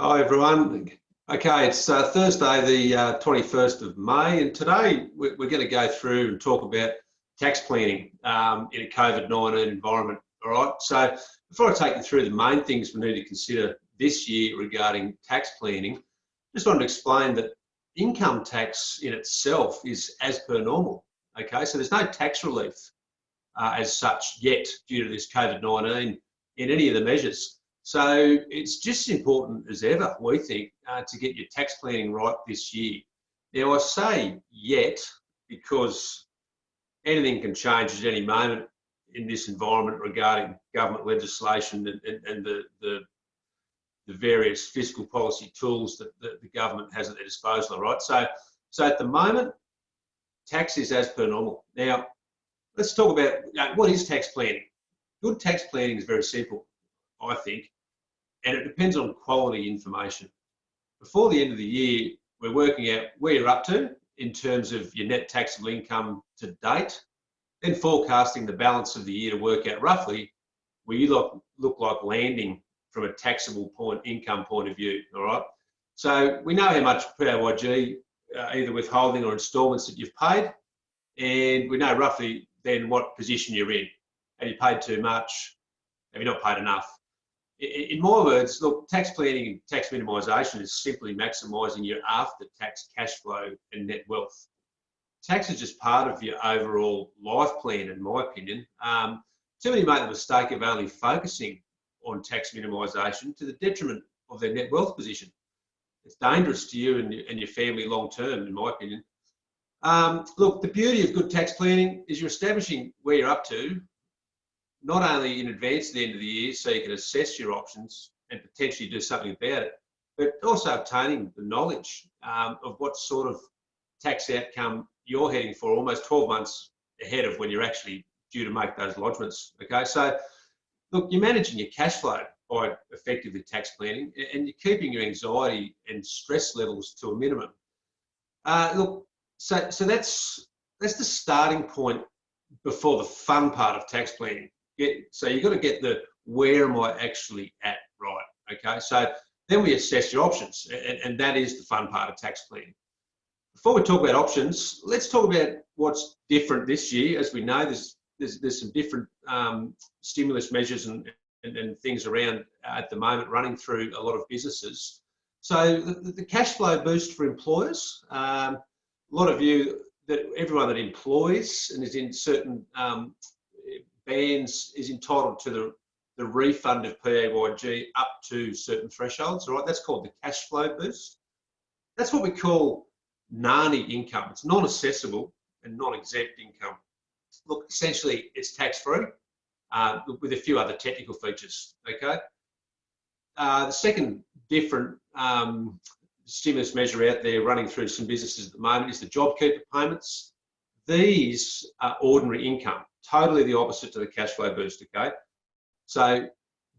Hi everyone. Okay, it's Thursday the 21st of May, and today we're going to go through and talk about tax planning in a COVID-19 environment. All right, so before I take you through the main things we need to consider this year regarding tax planning, just wanted to explain that income tax in itself is as per normal. Okay, so there's no tax relief as such yet due to this COVID-19 in any of the measures. So it's just as important as ever, we think, to get your tax planning right this year. Now, I say yet because anything can change at any moment in this environment regarding government legislation and the various fiscal policy tools that the government has at their disposal, right? So at the moment, tax is as per normal. Now, let's talk about what is tax planning. Good tax planning is very simple, I think, and it depends on quality information. Before the end of the year, we're working out where you're up to in terms of your net taxable income to date, then forecasting the balance of the year to work out roughly where you look like landing from a taxable income point of view, all right? So we know how much PAYG, either withholding or instalments that you've paid, and we know roughly then what position you're in. Have you paid too much? Have you not paid enough? In my words, look, tax planning and tax minimisation is simply maximising your after-tax cash flow and net wealth. Tax is just part of your overall life plan, in my opinion. Too many make the mistake of only focusing on tax minimisation to the detriment of their net wealth position. It's dangerous to you and your family long term, in my opinion. Look, the beauty of good tax planning is you're establishing where you're up to, not only in advance of the end of the year so you can assess your options and potentially do something about it, but also obtaining the knowledge of what sort of tax outcome you're heading for almost 12 months ahead of when you're actually due to make those lodgements. Okay, so look, you're managing your cash flow by effectively tax planning, and you're keeping your anxiety and stress levels to a minimum. Look, so that's the starting point before the fun part of tax planning. So you've got to get the where am I actually at right, okay? So then we assess your options, and that is the fun part of tax planning. Before we talk about options, let's talk about what's different this year. As we know, there's some different stimulus measures and things around at the moment running through a lot of businesses. So the cash flow boost for employers, a lot of you, everyone that employs and is in certain bands is entitled to the refund of PAYG up to certain thresholds, all right? That's called the cash flow boost. That's what we call NANI income. It's non-assessable and non-exempt income. Look, essentially it's tax-free with a few other technical features, okay? The second different stimulus measure out there running through some businesses at the moment is the JobKeeper payments. These are ordinary income, totally the opposite to the cash flow boost, okay? So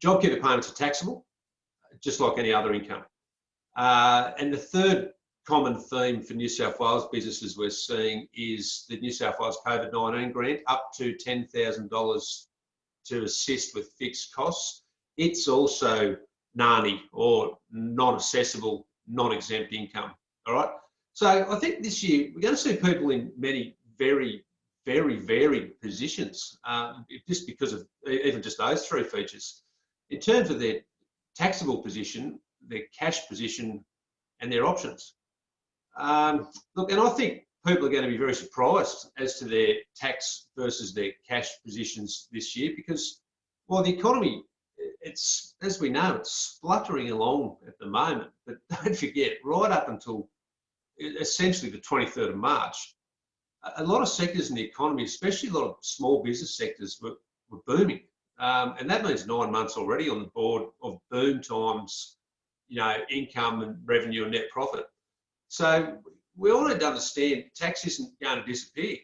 JobKeeper payments are taxable, just like any other income. And the third common theme for New South Wales businesses we're seeing is the New South Wales COVID-19 grant, up to $10,000 to assist with fixed costs. It's also NANI, or non-assessable, non-exempt income, all right? So I think this year we're going to see people in many very varied positions, just because of even just those three features. In terms of their taxable position, their cash position, and their options. Look, and I think people are going to be very surprised as to their tax versus their cash positions this year, because while the economy, it's, as we know, it's spluttering along at the moment, but don't forget, right up until essentially the 23rd of March, a lot of sectors in the economy, especially a lot of small business sectors, were booming. And that means 9 months already on the board of boom times, income and revenue and net profit. So we all need to understand tax isn't going to disappear.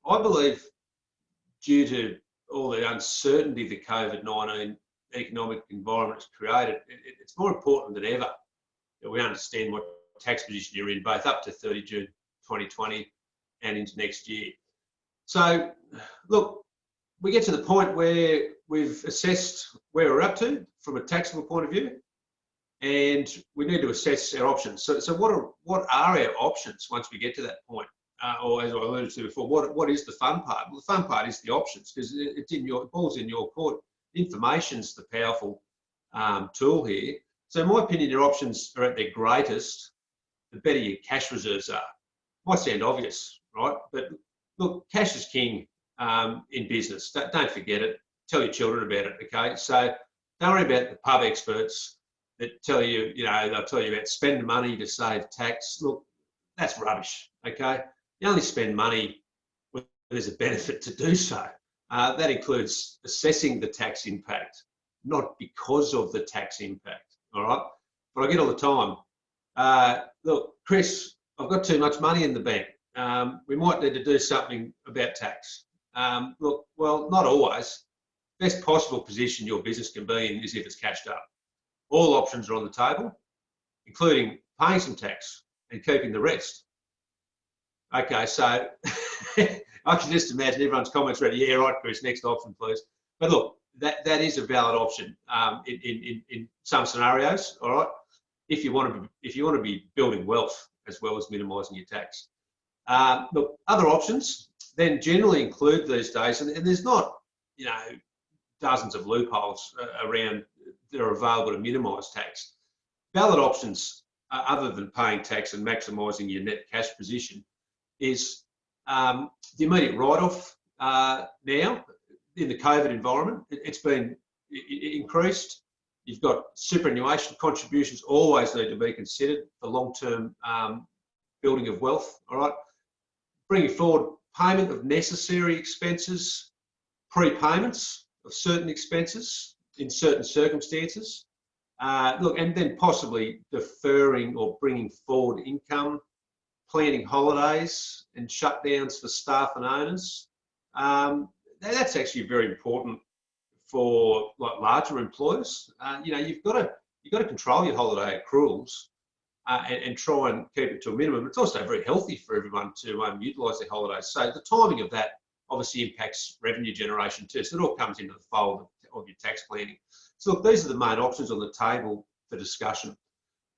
I believe due to all the uncertainty the COVID-19 economic environment has created, it's more important than ever that we understand what tax position you're in, both up to 30 June 2020 and into next year. So, look, we get to the point where we've assessed where we're up to from a taxable point of view. and we need to assess our options. So what are our options once we get to that point? Or as I alluded to before, what is the fun part? Well, the fun part is the options, because it ball's in your court. Information's the powerful tool here. So in my opinion, your options are at their greatest the better your cash reserves are. Might sound obvious, right? But look, cash is king in business. Don't forget it. Tell your children about it, okay? So don't worry about the pub experts that tell you, they'll tell you about spend money to save tax. Look, that's rubbish, okay? You only spend money when there's a benefit to do so. That includes assessing the tax impact, not because of the tax impact, all right? But I get all the time, look, Chris, I've got too much money in the bank. We might need to do something about tax. Look, well, not always. Best possible position your business can be in is if it's cashed up. All options are on the table, including paying some tax and keeping the rest. Okay, so I can just imagine everyone's comments ready. Yeah, right, Chris, next option, please. But look, that is a valid option in some scenarios, all right? If you want to be building wealth as well as minimising your tax. Look, other options then generally include these days, and there's not, dozens of loopholes around that are available to minimise tax. Valid options, other than paying tax and maximising your net cash position, is the immediate write-off now in the COVID environment. It's been increased. You've got superannuation contributions always need to be considered for long-term building of wealth, all right? Bringing forward payment of necessary expenses, prepayments of certain expenses in certain circumstances. Look, and then possibly deferring or bringing forward income, planning holidays and shutdowns for staff and owners. That's actually very important for larger employers. You've got to control your holiday accruals and try and keep it to a minimum. It's also very healthy for everyone to utilise their holidays. So the timing of that obviously impacts revenue generation too. So it all comes into the fold of your tax planning. So look, these are the main options on the table for discussion.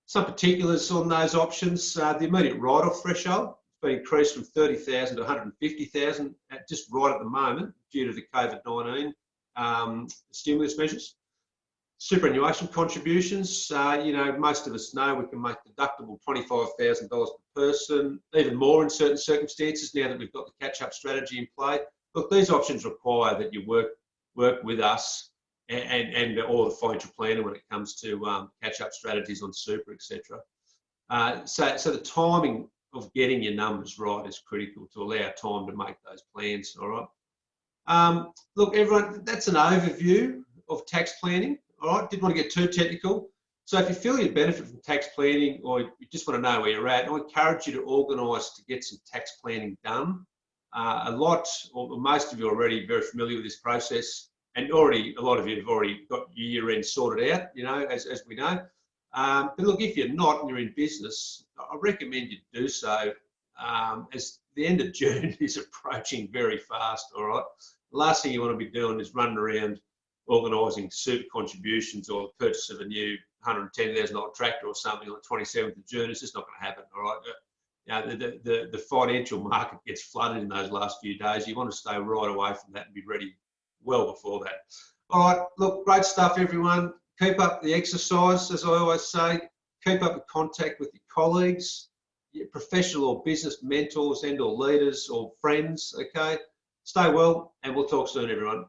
Some particulars on those options: the immediate write-off threshold has been increased from 30,000 to 150,000 just right at the moment due to the COVID-19 stimulus measures. Superannuation contributions, most of us know we can make deductible $25,000 per person, even more in certain circumstances now that we've got the catch-up strategy in play. Look, these options require that you work with us and or the financial planner when it comes to catch-up strategies on super, etc. So the timing of getting your numbers right is critical to allow time to make those plans, all right? Look, everyone, that's an overview of tax planning. All right, didn't want to get too technical. So if you feel you benefit from tax planning or you just want to know where you're at, I encourage you to organise to get some tax planning done. A lot, or most of you are already very familiar with this process, and a lot of you have already got your year end sorted out, as we know. But look, if you're not and you're in business, I recommend you do so as the end of June is approaching very fast, all right? The last thing you want to be doing is running around organising super contributions or the purchase of a new $110,000 tractor or something on the 27th of June. It's just not going to happen, all right? The financial market gets flooded in those last few days. You want to stay right away from that and be ready well before that. All right, look, great stuff, everyone. Keep up the exercise, as I always say. Keep up in contact with your colleagues, your professional or business mentors and or leaders or friends, okay? Stay well, and we'll talk soon, everyone.